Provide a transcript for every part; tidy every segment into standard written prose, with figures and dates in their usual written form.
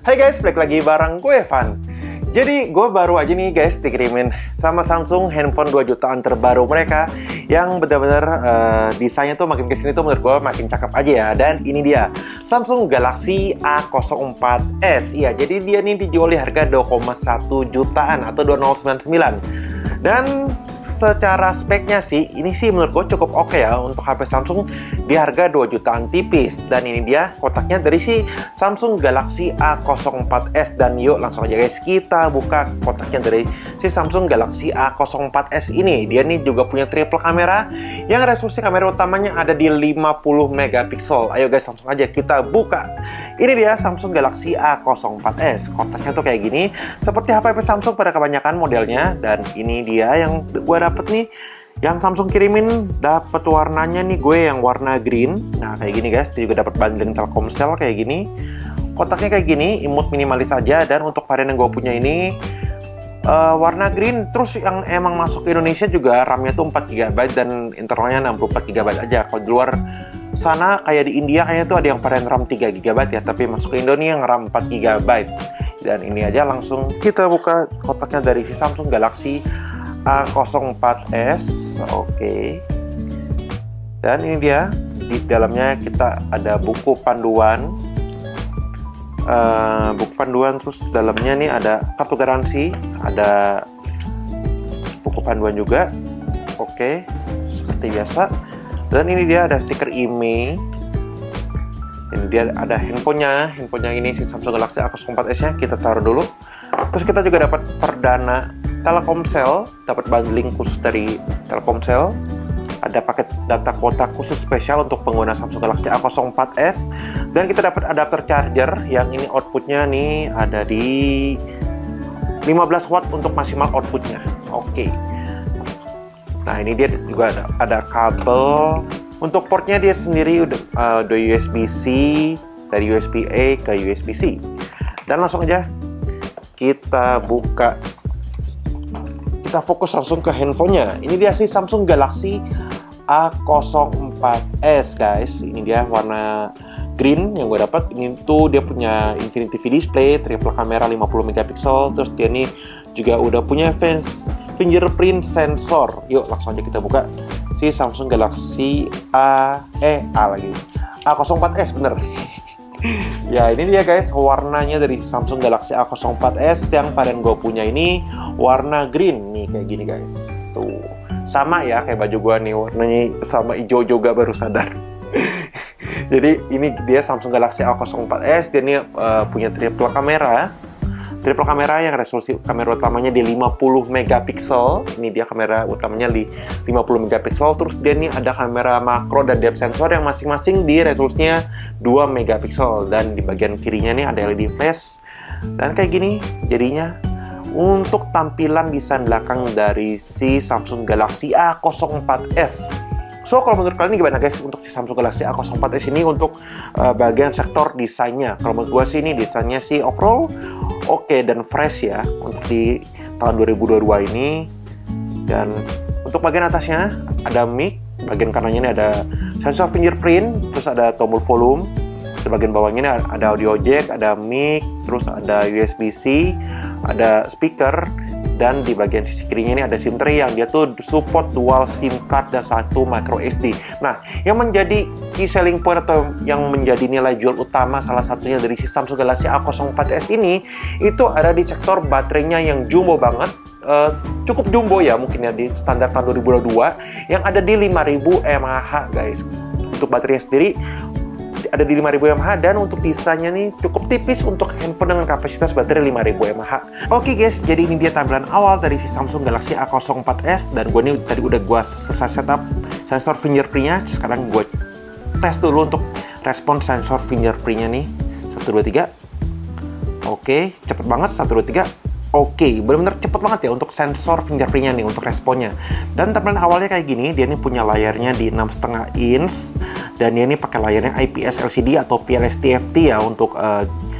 Hai guys, balik lagi bareng gue Evan. Jadi gue baru aja nih guys dikirimin sama Samsung handphone 2 jutaan terbaru mereka yang benar-benar desainnya tuh makin kesini tuh menurut gue makin cakep aja ya. Dan ini dia Samsung Galaxy A04s. Iya, jadi dia nih dijual di harga 2,1 jutaan atau 2099. Dan secara speknya sih, ini sih menurut gue cukup oke ya untuk HP Samsung di harga 2 jutaan tipis. Dan ini dia kotaknya dari si Samsung Galaxy A04s. Dan yuk langsung aja guys, kita buka kotaknya dari si Samsung Galaxy A04s ini. Dia nih juga punya triple kamera yang resolusi kamera utamanya ada di 50 megapiksel. Ayo guys, langsung aja kita buka. Ini dia Samsung Galaxy A04s. Kotaknya tuh kayak gini, seperti HP Samsung pada kebanyakan modelnya. Dan ini dia yang gue dapet nih, yang Samsung kirimin, dapet warnanya nih gue yang warna green. Nah kayak gini guys, dia juga dapat bundling Telkomsel kayak gini. Kotaknya kayak gini, imut minimalis aja. Dan untuk varian yang gue punya ini warna green. Terus yang emang masuk ke Indonesia juga RAM-nya tuh 4GB dan internalnya 64GB aja. Kalau di luar sana kayak di India kayaknya tuh ada yang varian RAM 3GB ya, tapi masuk ke Indonesia yang RAM 4GB. Dan ini aja langsung kita buka kotaknya dari si Samsung Galaxy A04s. Oke. Dan ini dia, di dalamnya kita ada buku panduan. Terus dalamnya nih ada kartu garansi, ada buku panduan juga. Oke, seperti biasa. Dan ini dia ada stiker IMEI. Ini dia ada handphonenya ini si Samsung Galaxy A04s nya kita taruh dulu. Terus kita juga dapat perdana Telkomsel, dapat bundling khusus dari Telkomsel. Ada paket data kuota khusus spesial untuk pengguna Samsung Galaxy A04s. Dan kita dapat adapter charger yang ini outputnya nih ada di 15 watt untuk maksimal outputnya. Oke. Nah ini dia juga ada kabel. Untuk portnya dia sendiri udah USB-C, dari USB-A ke USB-C. Dan langsung aja kita buka. Kita fokus langsung ke handphonenya. Ini dia sih Samsung Galaxy A04s guys. Ini dia warna green yang gue dapat. Ini tuh dia punya Infinity V display, triple kamera 50 megapiksel. Terus dia nih juga udah punya fingerprint sensor. Yuk langsung aja kita buka si Samsung Galaxy A04s bener. Ya ini dia guys warnanya dari Samsung Galaxy A04s yang varian gue punya ini warna green nih kayak gini guys. Tuh sama ya kayak baju gue nih, warnanya sama hijau juga baru sadar. Jadi ini dia Samsung Galaxy A04s. Dia nih punya triple kamera yang resolusi kamera utamanya di 50 megapiksel. Ini dia kamera utamanya di 50 megapiksel. Terus dia nih ada kamera makro dan depth sensor yang masing-masing di resolusinya 2 megapiksel. Dan di bagian kirinya nih ada LED flash. Dan kayak gini jadinya untuk tampilan desain belakang dari si Samsung Galaxy A04s. So, kalau menurut kalian gimana guys untuk si Samsung Galaxy A04s ini untuk bagian sektor desainnya? Kalau menurut gue sih ini desainnya sih overall oke dan fresh ya untuk di tahun 2022 ini. Dan untuk bagian atasnya ada mic, bagian kanannya ini ada sensor fingerprint, terus ada tombol volume. Di bagian bawahnya ini ada audio jack, ada mic, terus ada USB-C, ada speaker. Dan di bagian sisi kirinya ini ada SIM tray yang dia tuh support dual SIM card dan satu micro SD. Nah, yang menjadi key selling point atau yang menjadi nilai jual utama salah satunya dari si Samsung Galaxy A04s ini itu ada di sektor baterainya yang jumbo banget. Cukup jumbo ya mungkin ya di standar tahun 2022 yang ada di 5000 mAh guys. Untuk baterainya sendiri ada di 5000 mAh dan untuk desainnya nih cukup tipis untuk handphone dengan kapasitas baterai 5000 mAh. Oke guys, jadi ini dia tampilan awal dari si Samsung Galaxy A04s. Dan gue nih tadi udah selesai setup sensor fingerprintnya. Sekarang gue tes dulu untuk respon sensor fingerprintnya nih. 1, 2, 3. Oke, cepet banget 1, 2, 3. Oke, benar-benar cepet banget ya untuk sensor fingerprintnya nih, untuk responnya. Dan tampilan awalnya kayak gini, dia nih punya layarnya di 6,5 inch. Dan dia nih pakai layarnya IPS LCD atau PLS TFT ya untuk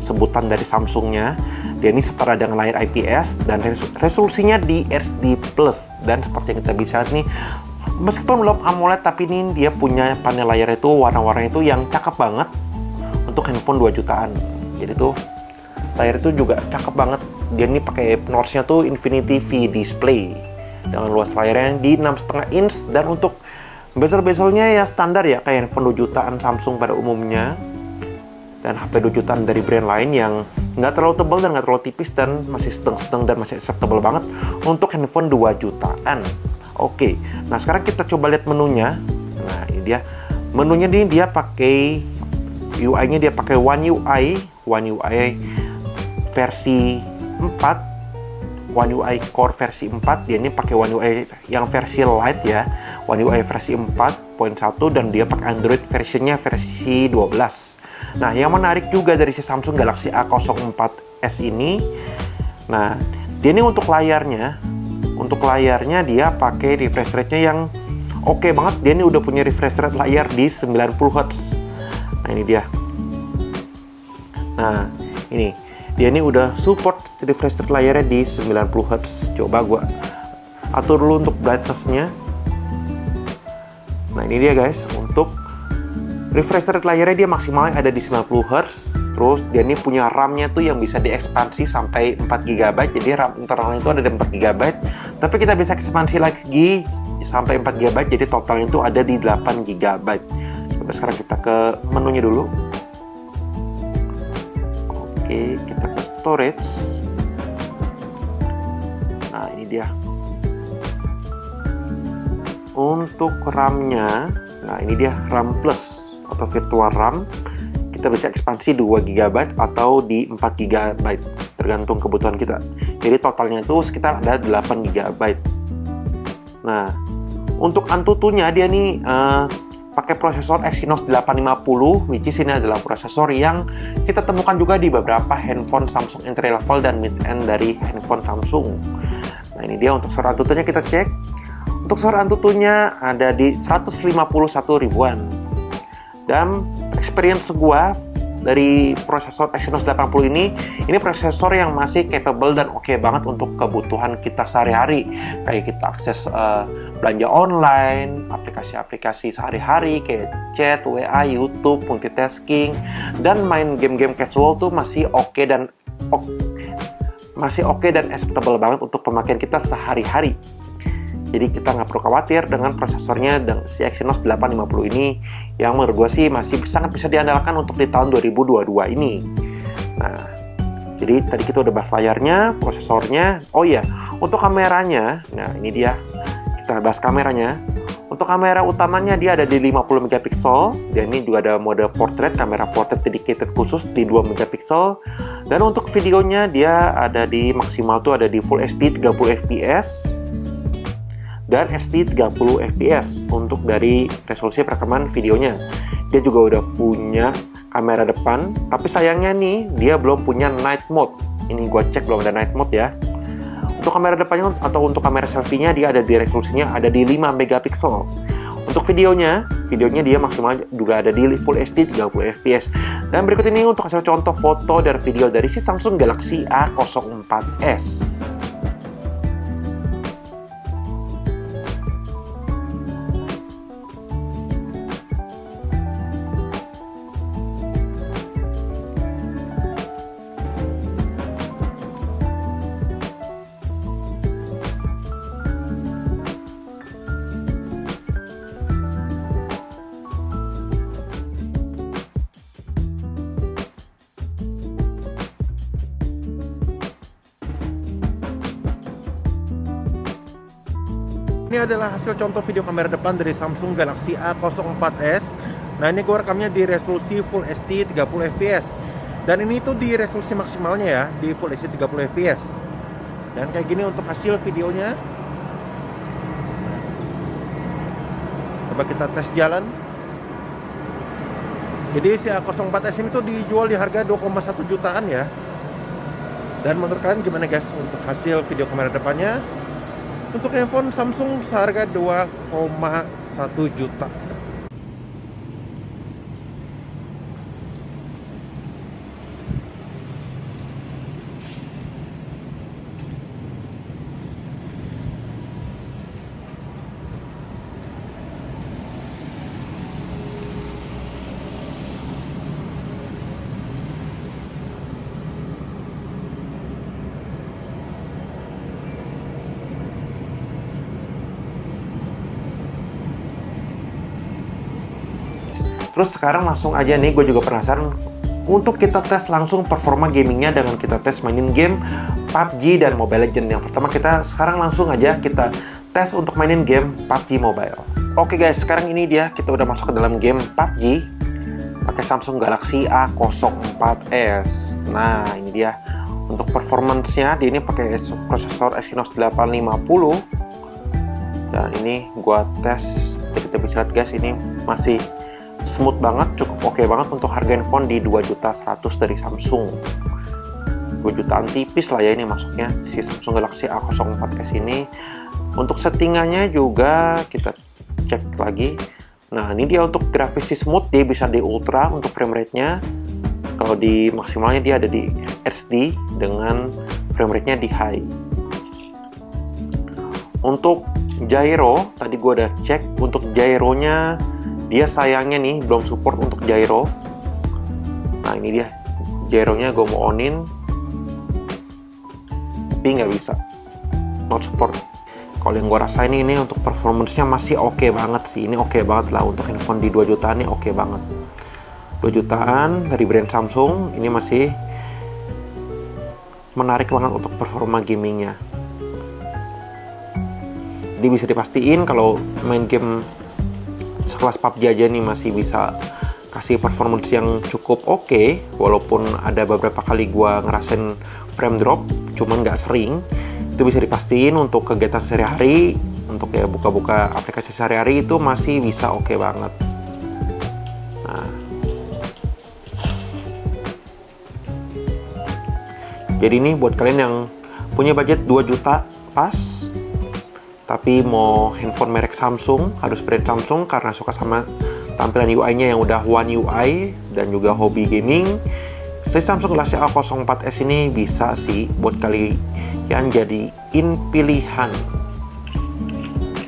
sebutan dari Samsungnya. Dia ini setara dengan layar IPS dan resolusinya di HD+. Dan seperti yang kita bisa lihat nih, meskipun belum AMOLED tapi ini dia punya panel layar itu warna-warnanya itu yang cakep banget untuk handphone 2 jutaan. Jadi tuh Layar itu juga cakep banget. Dia ini pakai notch-nya tuh Infinity V display dengan luas layarnya di 6,5 inch, dan untuk bezel-bezelnya ya standar ya, kayak handphone 2 jutaan Samsung pada umumnya dan HP 2 jutaan dari brand lain yang nggak terlalu tebal dan nggak terlalu tipis dan masih sedang-sedang dan masih acceptable banget untuk handphone 2 jutaan. Oke, nah sekarang kita coba lihat menunya. Nah ini dia menunya, nih dia pakai UI-nya, dia pakai One UI versi 4, One UI Core versi 4. Dia ini pakai One UI yang versi Lite ya, One UI versi 4.1, dan dia pakai Android versionnya versi 12. Nah, yang menarik juga dari si Samsung Galaxy A04s ini, nah, dia ini untuk layarnya dia pakai refresh rate-nya yang oke banget. Dia ini udah punya refresh rate layar di 90 Hz. Nah, ini dia. Nah, ini dia ini udah support refresh rate layarnya di 90 Hz. Coba gua atur dulu untuk brightness-nya. Nah, ini dia guys, untuk refresh rate layarnya dia maksimalnya ada di 90 Hz. Terus dia ini punya RAM-nya tuh yang bisa diekspansi sampai 4 GB. Jadi RAM internalnya itu ada di 4 GB. Tapi kita bisa ekspansi lagi sampai 4 GB. Jadi totalnya itu ada di 8 GB. Coba sekarang kita ke menunya dulu. Oke, kita ke storage. Nah, ini dia. Untuk RAM-nya, nah ini dia RAM Plus atau virtual RAM. Kita bisa ekspansi 2 GB atau di 4 GB, tergantung kebutuhan kita. Jadi totalnya itu sekitar ada 8 GB. Nah, untuk Antutunya dia nih pakai prosesor Exynos 850, which is ini adalah prosesor yang kita temukan juga di beberapa handphone Samsung entry level dan mid end dari handphone Samsung. Nah, ini dia untuk suara Antutunya, kita cek. Untuk suara Antutunya ada di 151 ribuan. Dan experience gua dari prosesor Exynos 850 ini prosesor yang masih capable dan oke banget untuk kebutuhan kita sehari-hari. Kayak kita akses belanja online, aplikasi-aplikasi sehari-hari kayak chat, WA, YouTube, multitasking, dan main game-game casual tuh masih oke dan acceptable banget untuk pemakaian kita sehari-hari. Jadi kita nggak perlu khawatir dengan prosesornya, dan si Exynos 850 ini yang menurut gue sih masih sangat bisa diandalkan untuk di tahun 2022 ini. Nah, jadi tadi kita udah bahas layarnya, prosesornya. Oh iya, untuk kameranya, nah ini dia, kita bahas kameranya. Untuk kamera utamanya dia ada di 50 megapiksel, dan ini juga ada mode portrait, kamera portrait dedicated khusus di 2 megapiksel. Dan untuk videonya dia ada di maksimal tuh ada di Full HD 30 fps dan SD 30 fps untuk dari resolusi perekaman videonya. Dia juga udah punya kamera depan, tapi sayangnya nih dia belum punya night mode. Ini gua cek belum ada night mode ya. Untuk kamera depannya atau untuk kamera selfie-nya dia ada di resolusinya ada di 5 megapiksel. Untuk videonya dia maksimal juga ada di Full HD 30 fps. Dan berikut ini untuk hasil contoh foto dan video dari si Samsung Galaxy A04s. Ini adalah hasil contoh video kamera depan dari Samsung Galaxy A04s. Nah, ini gue rekamnya di resolusi Full HD 30 fps. Dan ini tuh di resolusi maksimalnya ya, di Full HD 30 fps. Dan kayak gini untuk hasil videonya. Coba kita tes jalan. Jadi si A04s ini tuh dijual di harga 2,1 jutaan ya. Dan menurut kalian gimana guys untuk hasil video kamera depannya? Untuk handphone Samsung seharga 2,1 juta. Terus sekarang langsung aja nih, gue juga penasaran untuk kita tes langsung performa gamingnya dengan kita tes mainin game PUBG dan Mobile Legends. Yang pertama kita sekarang langsung aja kita tes untuk mainin game PUBG Mobile. Oke guys, sekarang ini dia kita udah masuk ke dalam game PUBG pakai Samsung Galaxy A04s. Nah ini dia untuk performance-nya, dia ini pakai prosesor Exynos 850. Dan ini gua tes, kita bisa lihat guys, ini masih smooth banget, cukup oke banget untuk harga handphone di 2.100.000 dari Samsung. 2 jutaan tipis lah ya ini masuknya si Samsung Galaxy A04s ini. Untuk settingannya juga kita cek lagi. Nah ini dia untuk grafis smooth, dia bisa di ultra untuk frame rate-nya. Kalau di maksimalnya dia ada di HD dengan frame rate-nya di high. Untuk gyro, tadi gue udah cek, untuk gyronya dia sayangnya nih belum support untuk gyro. Nah ini dia gyronya, gue mau onin tapi nggak bisa, not support. Kalau yang gue rasain ini untuk performance-nya masih oke banget sih. Ini oke banget lah untuk handphone di 2 jutaan, ini oke banget. 2 jutaan dari brand Samsung ini masih menarik banget untuk performa gamingnya. Jadi bisa dipastiin kalau main game sekelas PUBG aja nih masih bisa kasih performance yang cukup oke, walaupun ada beberapa kali gua ngerasain frame drop, cuman nggak sering. Itu bisa dipastiin untuk kegiatan sehari-hari, untuk ya buka-buka aplikasi sehari-hari itu masih bisa oke banget. Nah, jadi ini buat kalian yang punya budget 2 juta pas, tapi mau handphone merek Samsung, harus brand Samsung karena suka sama tampilan UI-nya yang udah One UI dan juga hobi gaming, si Samsung Galaxy A04s ini bisa sih buat kalian jadiin pilihan.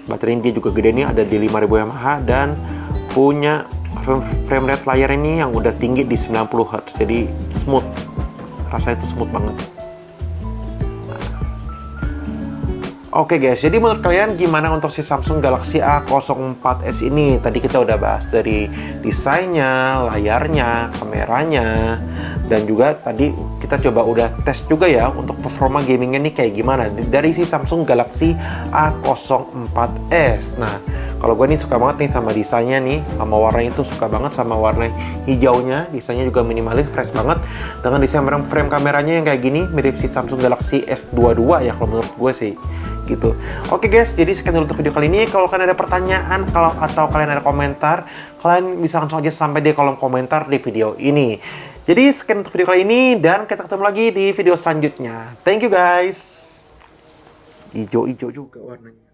Baterai dia juga gede nih, ada di 5000 mAh dan punya frame rate layar ini yang udah tinggi di 90Hz, jadi smooth, rasanya itu smooth banget. Oke guys, jadi menurut kalian gimana untuk si Samsung Galaxy A04s ini? Tadi kita udah bahas dari desainnya, layarnya, kameranya, dan juga tadi kita coba udah tes juga ya untuk performa gamingnya nih kayak gimana dari si Samsung Galaxy A04s. Nah, kalau gue nih suka banget nih sama desainnya nih, sama warnanya itu suka banget sama warna hijaunya. Desainnya juga minimalis, fresh banget dengan desain frame kameranya yang kayak gini, mirip si Samsung Galaxy S22 ya kalau menurut gue sih. Gitu. Oke guys, jadi sekian dulu untuk video kali ini. Kalau kalian ada pertanyaan, atau kalian ada komentar, kalian bisa langsung aja sampai di kolom komentar di video ini. Jadi sekian untuk video kali ini, dan kita ketemu lagi di video selanjutnya. Thank you guys. Ijo-ijo juga warnanya.